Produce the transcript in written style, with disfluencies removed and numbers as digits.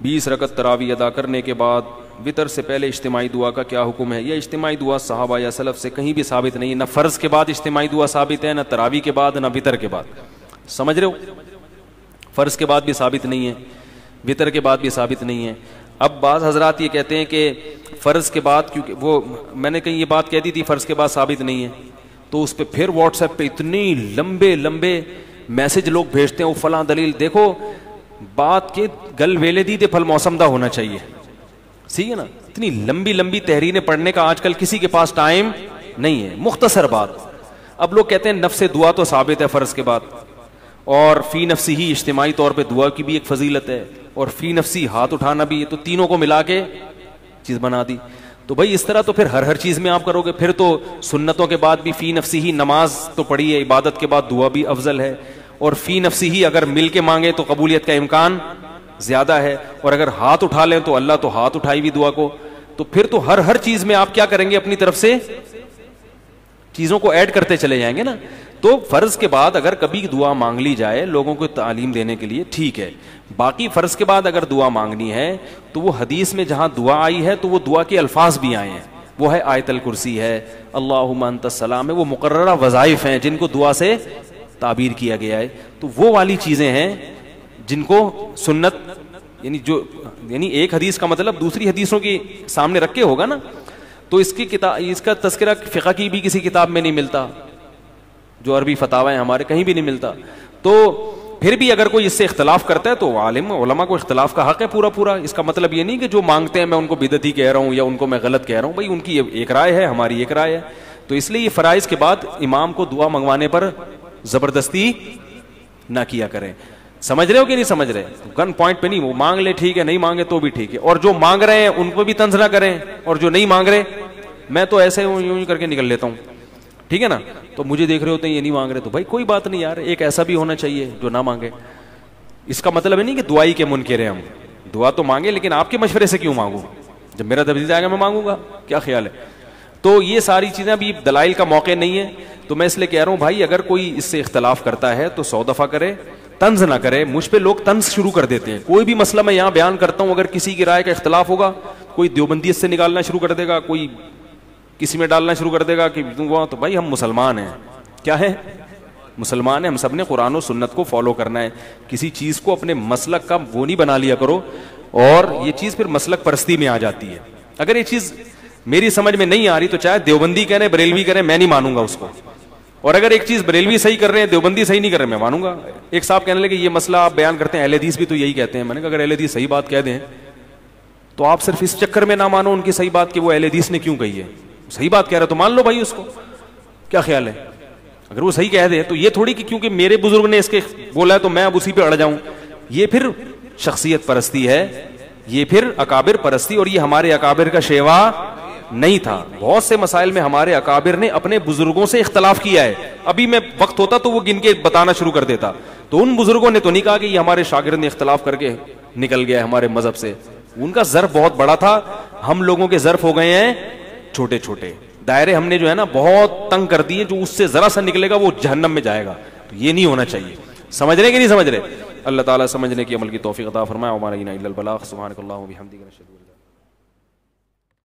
20 رکعت تراویح ادا کرنے کے بعد وطر سے پہلے اجتماعی دعا کا کیا حکم ہے؟ یہ اجتماعی دعا صحابہ یا سلف سے کہیں بھی ثابت نہیں ہے، نہ فرض کے بعد اجتماعی دعا ثابت ہے، نہ تراویح کے بعد، نہ وطر کے بعد. سمجھ رہے ہو؟ فرض کے بعد بھی ثابت نہیں ہے، وطر کے بعد بھی ثابت نہیں ہے. اب بعض حضرات یہ کہتے ہیں کہ فرض کے بعد، کیونکہ وہ میں نے کہیں یہ بات کہہ دی تھی فرض کے بعد ثابت نہیں ہے، تو اس پہ پھر واٹس ایپ پہ اتنی لمبے لمبے میسج لوگ بھیجتے ہیں، وہ فلاں دلیل. دیکھو بات کے گل ویلے دی دے پھل موسم دا ہونا چاہیے، صحیح ہے نا؟ اتنی لمبی لمبی تحریریں پڑھنے کا آج کل کسی کے پاس ٹائم نہیں ہے. مختصر بات. اب لوگ کہتے ہیں نفس دعا تو ثابت ہے فرض کے بعد، اور فی نفسی ہی اجتماعی طور پہ دعا کی بھی ایک فضیلت ہے، اور فی نفسی ہاتھ اٹھانا بھی، تو تینوں کو ملا کے چیز بنا دی. تو بھائی اس طرح تو پھر ہر چیز میں آپ کرو گے، پھر تو سنتوں کے بعد بھی فی نفسی ہی نماز تو پڑھی ہے، عبادت کے بعد دعا بھی افضل ہے، اور فی نفسی ہی اگر مل کے مانگے تو قبولیت کا امکان زیادہ ہے، اور اگر ہاتھ اٹھا لیں تو اللہ تو ہاتھ اٹھائی بھی دعا کو. تو پھر تو ہر چیز میں آپ کیا کریں گے؟ اپنی طرف سے چیزوں کو ایڈ کرتے چلے جائیں گے نا. تو فرض کے بعد اگر کبھی دعا مانگ لی جائے لوگوں کو تعلیم دینے کے لیے ٹھیک ہے. باقی فرض کے بعد اگر دعا مانگنی ہے تو وہ حدیث میں جہاں دعا آئی ہے تو وہ دعا کے الفاظ بھی آئے ہیں، وہ ہے آیت الکرسی ہے، اللہم انت السلام ہے، وہ مقررہ وظائف ہیں جن کو دعا سے تعبیر کیا گیا ہے. تو وہ والی چیزیں ہیں جن کو سنت یعنی ایک حدیث کا مطلب دوسری حدیثوں کے سامنے رکھ کے ہوگا نا. تو اس کا تذکرہ فقہ کی بھی کسی کتاب میں نہیں ملتا، جو عربی فتاوی ہیں ہمارے کہیں بھی نہیں ملتا. تو پھر بھی اگر کوئی اس سے اختلاف کرتا ہے تو عالم علماء کو اختلاف کا حق ہے پورا. اس کا مطلب یہ نہیں کہ جو مانگتے ہیں میں ان کو بدعتی کہہ رہا ہوں یا ان کو میں غلط کہہ رہا ہوں. بھائی ان کی ایک رائے ہے، ہماری ایک رائے ہے. تو اس لیے یہ فرائض کے بعد امام کو دعا منگوانے پر زبردستی نہ کیا کریں. سمجھ رہے ہو کہ نہیں سمجھ رہے؟ گن پوائنٹ پہ نہیں، وہ مانگ لے ٹھیک ہے، نہیں مانگے تو بھی ٹھیک ہے. اور جو مانگ رہے ہیں ان کو بھی طنز نہ کریں، اور جو نہیں مانگ رہے میں تو ایسے یوں کر کے نکل لیتا ہوں، ٹھیک ہے نا. تو مجھے دیکھ رہے ہوتے ہیں یہ نہیں مانگ رہے، تو بھائی کوئی بات نہیں یار، ایک ایسا بھی ہونا چاہیے جو نہ مانگے. اس کا مطلب ہے نہیں کہ دعائی کے منکر ہیں ہم، دعا تو مانگے لیکن آپ کے مشورے سے کیوں مانگوں؟ جب میرا دبیز آئے گا میں مانگوں گا، کیا خیال ہے؟ تو یہ ساری چیزیں ابھی دلائل کا موقع نہیں ہے. تو میں اس لیے کہہ رہا ہوں بھائی اگر کوئی اس سے اختلاف کرتا ہے تو 100 دفعہ کرے، طنز نہ کرے. مجھ پہ لوگ طنز شروع کر دیتے ہیں، کوئی بھی مسئلہ میں یہاں بیان کرتا ہوں اگر کسی کی رائے کا اختلاف ہوگا، کوئی دیوبندی اس سے نکالنا شروع کر دے گا، کوئی کسی میں ڈالنا شروع کر دے گا کہ تو بھائی ہم مسلمان ہیں. کیا ہے؟ مسلمان ہیں. ہم سب نے قرآن و سنت کو فالو کرنا ہے. کسی چیز کو اپنے مسلک کا وہ نہیں بنا لیا کرو، اور یہ چیز پھر مسلک پرستی میں آ جاتی ہے. اگر یہ چیز میری سمجھ میں نہیں آ رہی تو چاہے دیوبندی کہنے بریلوی کریں، میں نہیں مانوں گا اس کو. اور اگر ایک چیز بریلوی صحیح کر رہے ہیں دیوبندی صحیح نہیں کر رہے، میں مانوں گا. ایک صاحب کہنے لگے یہ مسئلہ آپ بیان کرتے ہیں اہل حدیث بھی تو یہی کہتے ہیں. میں نے کہا اگر اہل حدیث صحیح بات کہہ دیں تو آپ صرف اس چکر میں نہ مانو ان کی صحیح بات کہ وہ اہل حدیث نے کیوں کہی ہے. صحیح بات کہہ رہے تو مان لو بھائی اس کو. کیا خیال ہے؟ اگر وہ صحیح کہہ دے تو یہ تھوڑی کہ کیونکہ میرے بزرگ نے اس کے بولا ہے تو میں اب اسی پہ اڑ جاؤں. یہ پھر شخصیت پرستی ہے، یہ پھر اکابر پرستی، اور یہ ہمارے اکابر کا شیوا نہیں تھا. بہت سے مسائل میں ہمارے اکابر نے اپنے بزرگوں سے اختلاف کیا ہے. ابھی میں وقت ہوتا تو وہ گن کے بتانا شروع کر دیتا. تو ان بزرگوں نے تو نہیں کہا کہ یہ ہمارے شاگرد نے اختلاف کر کے نکل گیا ہمارے مذہب سے. ان کا ظرف بہت بڑا تھا، ہم لوگوں کے ظرف ہو گئے ہیں چھوٹے چھوٹے. دائرے ہم نے جو ہے نا بہت تنگ کر دیے، جو اس سے ذرا سا نکلے گا وہ جہنم میں جائے گا. تو یہ نہیں ہونا چاہیے. سمجھ رہے کہ نہیں سمجھ رہے؟ اللہ تعالیٰ سمجھنے کی عمل کی توفیق عطا فرمائے. وما علینا الا البلاغ. سبحانک اللہم و بحمدک.